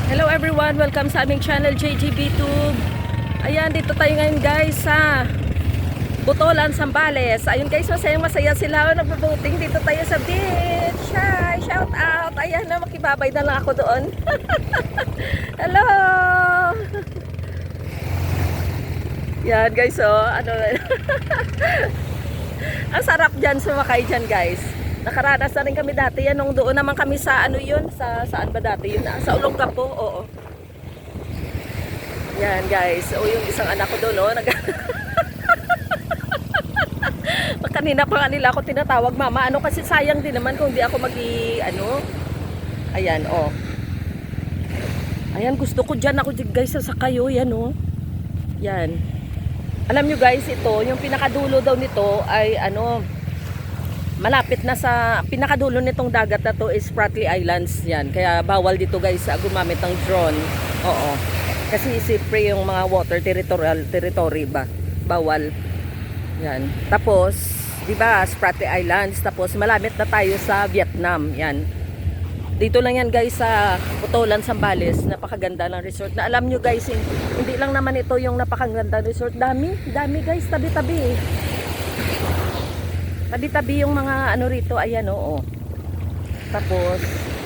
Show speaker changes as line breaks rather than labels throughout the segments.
Hello everyone, welcome sa aming channel JGB Tube. Ayan, dito tayo ngayon guys sa Butolan, Zambales. Ayun guys, masaya sila nagbo-boating dito tayo sa beach. Hi, shout out. Ayan na, makibabay na lang ako doon. Hello. Yan guys, oh, ano ang sarap dyan, sumakay dyan guys. Nakaranas na rin kami dati yan nung doon naman kami sa ano yun, saan ba dati yun? Sa Olongapo, oo. Yan guys, o yung isang anak ko doon, oh, kanina pa nga nila ako tinatawag mama, ano kasi sayang din naman kung di ako ano. Ayan, oh. Ayan, gusto ko dyan ako guys sa kayo, yan oh. Yan. Alam nyo guys, ito, yung pinakadulo daw nito ay ano, malapit na sa pinakadulo nitong dagat na to is Spratly Islands yan. Kaya bawal dito guys gumamit ng drone. Oo. Kasi siyempre yung mga water territory ba? Bawal. Yan. Tapos, 'di ba, Spratly Islands, tapos malapit na tayo sa Vietnam. Yan. Dito lang yan guys sa Butolan, Zambales. Napakaganda ng resort. Na alam nyo guys, hindi lang naman ito yung napakaganda resort. Dami guys, tabi-tabi. Tabi-tabi yung mga ano rito, ayan oo. Tapos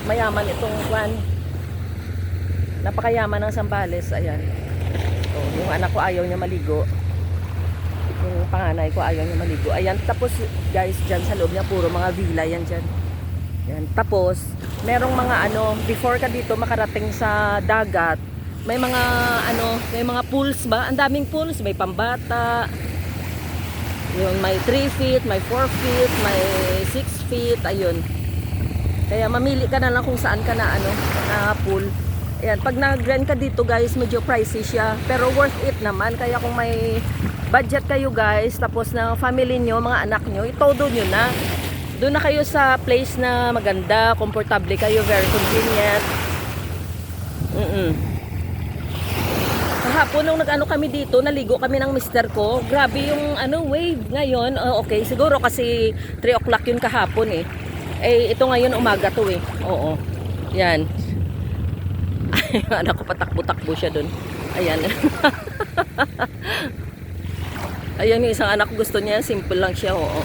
mayaman itong kwan. Napakayaman ng Zambales, ayan. Oh, yung anak ko ayaw niya maligo. Yung panganay ko ayaw niya maligo. Ayan, tapos guys, diyan sa loob niya puro mga villa yan diyan. Yan. Tapos merong mga ano, before ka dito makarating sa dagat, may mga ano, may mga pools ba? Ang daming pools, may pambata. Yung may 3 feet, may 4 feet, may 6 feet, ayun. Kaya mamili ka na lang kung saan ka na ano, na pool. Ayan, pag nag-rent ka dito guys, medyo pricey siya, pero worth it naman. Kaya kung may budget kayo guys, tapos na family nyo, mga anak nyo, itodo nyo na. Doon na kayo sa place na maganda, komportable kayo, very convenient. Kahapon nung nag-ano kami dito, naligo kami ng mister ko. Grabe yung ano, wave ngayon. Okay, siguro kasi 3 o'clock yun kahapon eh. Eh, ito ngayon umaga to eh. Oo. Yan. Ay, anak ko patakbo-takbo siya dun. Ayan. Ayan yung isang anak ko, gusto niya. Simple lang siya, oo.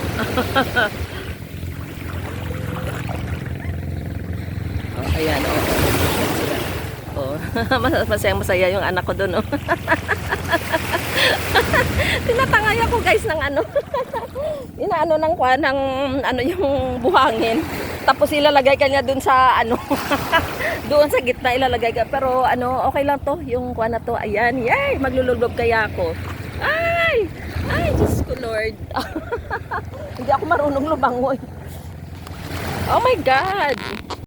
Oh, ayan, oo. Oh, masaya yung anak ko doon, oh. Tinatangay ako guys ng ano. Inaano ng kuan ng ano yung buhangin. Tapos ilalagay kanya doon sa ano. Doon sa gitna ilalagay ka. Pero ano, okay lang to, yung kuan na to. Ayan, yay, maglulublob kaya ako. Ay, Diyos ko Lord. Hindi ako marunong lubangoy. Oh my God.